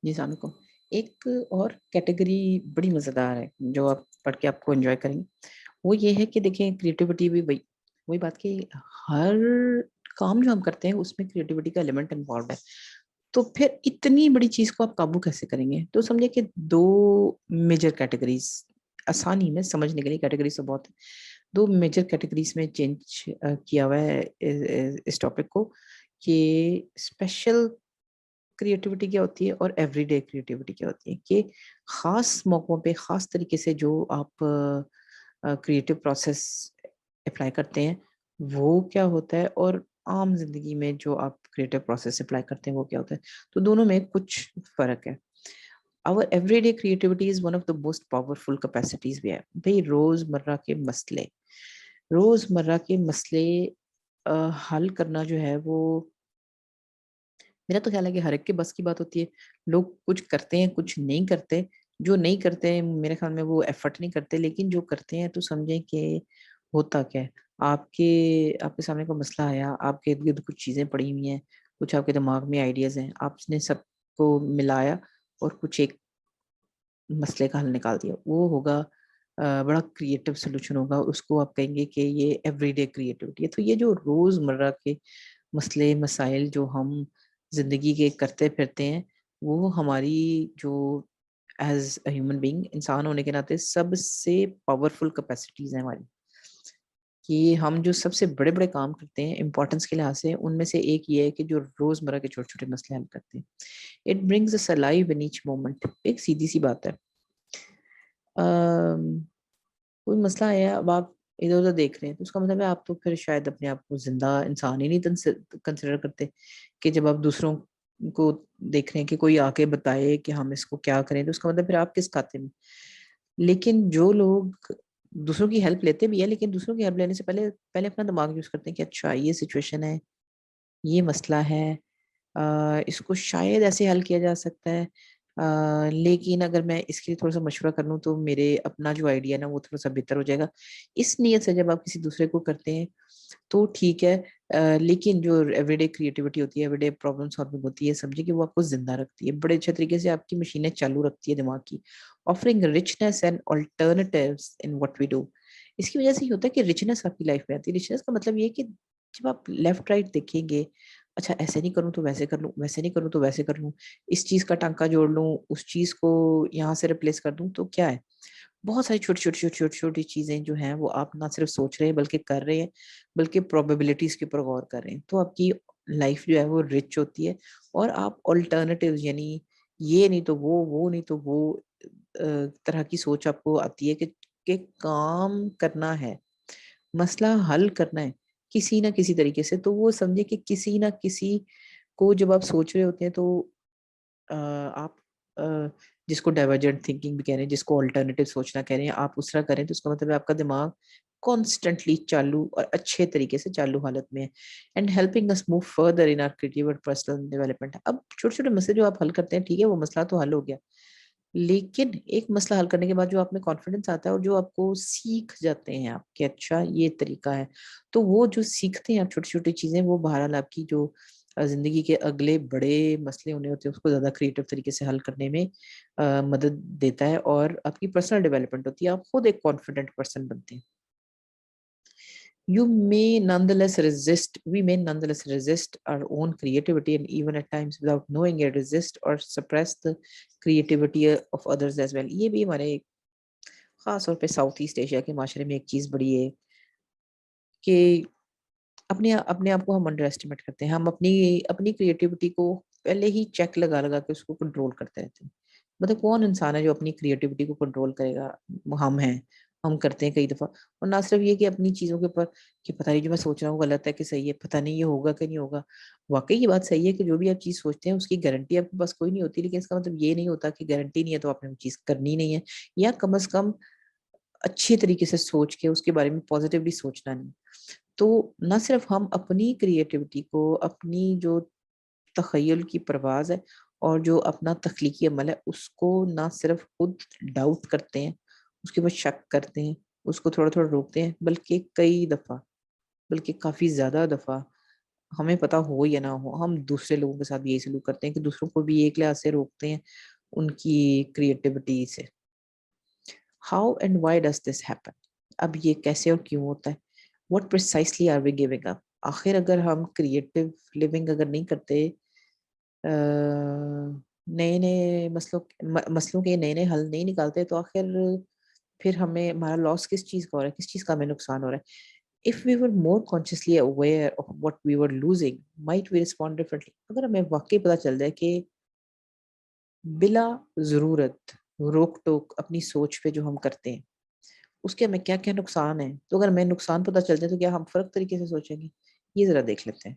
جی السلام علیکم۔ ایک اور کیٹیگری بڑی مزیدار ہے جو آپ پڑھ کے آپ کو انجوائے کریں گے، وہ یہ ہے کہ دیکھیں کریٹیوٹی بھی وہی بات کہ ہر کام جو ہم کرتے ہیں اس میں کریٹیوٹی کا ایلیمنٹ انوالوڈ ہے، تو پھر اتنی بڑی چیز کو آپ قابو کیسے کریں گے؟ تو سمجھے کہ 2 میجر کیٹیگریز آسانی میں سمجھنے کے لیے کیٹیگریز تو بہت ہیں، 2 میجر کیٹیگریز میں چینج کیا ہوا ہے اس ٹاپک کو کہ اسپیشل کریٹیوٹی کیا ہوتی ہے اور ایوری ڈے کریٹیوٹی کیا ہوتی ہے، کہ خاص موقعوں پہ خاص طریقے سے جو آپ کریٹیو پروسیس اپلائی کرتے ہیں وہ کیا ہوتا ہے، اور عام زندگی میں جو آپ کریٹیو پروسیس اپلائی کرتے ہیں وہ کیا ہوتا ہے، تو دونوں میں کچھ فرق ہے۔ Our everyday creativity is one of the most powerful capacities we have. بھئی روزمرہ کے مسئلے حل کرنا جو ہے وہ میرا تو خیال ہے کہ ہر ایک کے بس کی بات ہوتی ہے۔ لوگ کچھ کرتے ہیں، کچھ نہیں کرتے۔ جو نہیں کرتے میرے خیال میں وہ ایفرٹ نہیں کرتے، لیکن جو کرتے ہیں تو سمجھیں کہ ہوتا کیا ہے۔ آپ کے سامنے کوئی مسئلہ آیا، آپ کے ارد-گرد کچھ چیزیں پڑی ہوئی ہیں، کچھ آپ کے دماغ میں آئیڈیاز ہیں، آپ نے سب کو ملایا اور کچھ ایک مسئلے کا حل نکال دیا۔ وہ ہوگا بڑا کریٹو سولوشن ہوگا، اس کو آپ کہیں گے کہ یہ ایوری ڈے کریٹیوٹی ہے۔ تو یہ جو روزمرہ کے مسئلے مسائل جو ہم زندگی کے کرتے پھرتے ہیں، وہ ہماری جو ایز اے ہیومن بینگ انسان ہونے کے ناطے سب سے پاورفل کیپیسٹیز ہیں ہماری، کہ ہم جو سب سے بڑے بڑے کام کرتے ہیں امپورٹنس کے لحاظ سے، ان میں سے ایک یہ ہے کہ جو روزمرہ کے چھوٹے چھوٹے مسئلے حل کرتے ہیں۔ It brings us alive in each moment۔ ایک سیدھی سی بات ہے، کوئی مسئلہ ہے، اب آپ ادھر ادھر دیکھ رہے ہیں تو اس کا مطلب ہے آپ تو پھر شاید اپنے آپ کو زندہ انسان ہی نہیں کنسیڈر کرتے، کہ جب آپ دوسروں کو دیکھ رہے ہیں کہ کوئی آ کے بتائے کہ ہم اس کو کیا کریں، تو اس کا مطلب پھر آپ کس کھاتے میں۔ لیکن جو لوگ دوسروں کی ہیلپ لیتے بھی ہیں، لیکن دوسروں کی ہیلپ لینے سے پہلے اپنا دماغ یوز کرتے ہیں کہ اچھا یہ سچویشن ہے، یہ مسئلہ ہے، اس کو شاید ایسے حل کیا جا سکتا ہے، لیکن اگر میں اس کے لیے تھوڑا سا مشورہ کر لوں تو میرے اپنا جو آئیڈیا ہے نا وہ تھوڑا سا بہتر ہو جائے گا۔ اس نیت سے جب آپ کسی دوسرے کو کرتے ہیں تو ٹھیک ہے، لیکن جو ایوری ڈے کریٹیوٹی ہوتی ہے، ایوری ڈے پرابلم سالونگ ہوتی ہے، سمجھے کہ وہ آپ کو زندہ رکھتی ہے، بڑے اچھے طریقے سے آپ کی مشینیں چالو رکھتی ہے دماغ کی، offering richness and alternatives in what we do۔ اس کی وجہ سے یہ ہوتا ہے کہ رچنس آپ کی لائف میں آتی ہے۔ رچنس کا مطلب یہ ہے کہ جب آپ لیفٹ رائٹ دیکھیں گے، اچھا ایسے نہیں کروں تو ویسے کر لوں، ویسے نہیں کروں تو ویسے کر لوں، اس چیز کا ٹانکا جوڑ لوں، اس چیز کو یہاں سے ریپلیس کر دوں، تو کیا ہے، بہت ساری چھوٹی چھوٹی چھوٹی چھوٹی چھوٹی چیزیں جو ہیں وہ آپ نہ صرف سوچ رہے ہیں بلکہ کر رہے ہیں، بلکہ پروبیبلٹیز کے اوپر غور کر رہے ہیں، تو آپ کی لائف جو ہے وہ رچ ہوتی ہے، اور آپ آلٹرنیٹیوز یعنی یہ نہیں تو وہ نہیں تو وہ طرح کی سوچ آپ کو آتی ہے کہ کام کرنا ہے، مسئلہ حل کرنا ہے کسی نہ کسی طریقے سے۔ تو وہ سمجھے کہ کسی نہ کسی کو جب آپ سوچ رہے ہوتے ہیں تو آپ جس کو ڈائیورجنٹ تھنکنگ بھی کہہ رہے ہیں، جس کو الٹرنیٹیو سوچنا کہہ رہے ہیں، آپ اس طرح کریں تو اس کا مطلب ہے آپ کا دماغ کانسٹنٹلی چالو اور اچھے طریقے سے چالو حالت میں ہے، and helping us move further in our creative اور پرسنل ڈیولپمنٹ۔ اب چھوٹے چھوٹے مسئلے جو آپ حل کرتے ہیں، ٹھیک ہے وہ مسئلہ تو حل ہو گیا، لیکن ایک مسئلہ حل کرنے کے بعد جو آپ میں کانفیڈنس آتا ہے اور جو آپ کو سیکھ جاتے ہیں آپ کہ اچھا یہ طریقہ ہے، تو وہ جو سیکھتے ہیں آپ چھوٹی چھوٹی چیزیں، وہ بہرحال آپ کی جو زندگی کے اگلے بڑے مسئلے ہونے ہوتے ہیں اس کو زیادہ کریٹو طریقے سے حل کرنے میں مدد دیتا ہے، اور آپ کی پرسنل ڈیولپمنٹ ہوتی ہے، آپ خود ایک کانفیڈنٹ پرسن بنتے ہیں۔ We may nonetheless resist our own creativity, and even at times without knowing it, resist or suppress the creativity of others as well۔ یہ بھی ہمارے خاص طور پہ ساؤتھ ایسٹ ایشیا کے معاشرے میں ایک چیز بڑی ہے کہ اپنے آپ کو ہم انڈر ایسٹیمیٹ کرتے ہیں، ہم اپنی کریٹیوٹی کو پہلے ہی چیک لگا لگا کے اس کو کنٹرول کرتے رہتے ہیں۔ مطلب کون انسان ہے جو اپنی کریٹیوٹی کو کنٹرول کرے گا؟ ہم ہیں، ہم کرتے ہیں کئی دفعہ، اور نہ صرف یہ کہ اپنی چیزوں کے اوپر کہ پتہ نہیں جو میں سوچ رہا ہوں غلط ہے کہ صحیح ہے، پتہ نہیں یہ ہوگا کہ نہیں ہوگا۔ واقعی یہ بات صحیح ہے کہ جو بھی آپ چیز سوچتے ہیں اس کی گارنٹی آپ کے پاس کوئی نہیں ہوتی، لیکن اس کا مطلب یہ نہیں ہوتا کہ گارنٹی نہیں ہے تو آپ نے وہ چیز کرنی نہیں ہے، یا کم از کم اچھے طریقے سے سوچ کے اس کے بارے میں پازیٹیولی سوچنا نہیں۔ تو نہ صرف ہم اپنی کریٹیوٹی کو، اپنی جو تخیل کی پرواز ہے اور جو اپنا تخلیقی عمل ہے، اس کو نہ صرف خود ڈاؤٹ کرتے ہیں، اس کے اوپر شک کرتے ہیں، اس کو تھوڑا تھوڑا روکتے ہیں، بلکہ کئی دفعہ، بلکہ کافی زیادہ دفعہ ہمیں پتہ ہو یا نہ ہو، ہم دوسرے لوگوں کے ساتھ بھی یہی سلوک کرتے ہیں کہ دوسروں کو بھی ایک لحاظ سے روکتے ہیں ان کی کریٹیوٹی سے. How and why does this happen? اب یہ کیسے اور کیوں ہوتا ہے؟ What precisely are we giving up? آخر اگر ہم کریٹو لیونگ اگر نہیں کرتے، نئے نئے مسئلوں کے نئے نئے حل نہیں نکالتے، تو آخر پھر ہمیں ہمارا لاس کس چیز کا ہو رہا ہے، کس چیز کا ہمیں نقصان ہو رہا ہے؟ If we were more consciously aware of what we were losing, might we respond differently؟ اگر ہمیں واقعی پتہ چل جائے کہ بلا ضرورت روک ٹوک اپنی سوچ پہ جو ہم کرتے ہیں اس کے ہمیں کیا کیا نقصان ہیں، تو اگر ہمیں نقصان پتہ چل جائے تو کیا ہم فرق طریقے سے سوچیں گے؟ یہ ذرا دیکھ لیتے ہیں.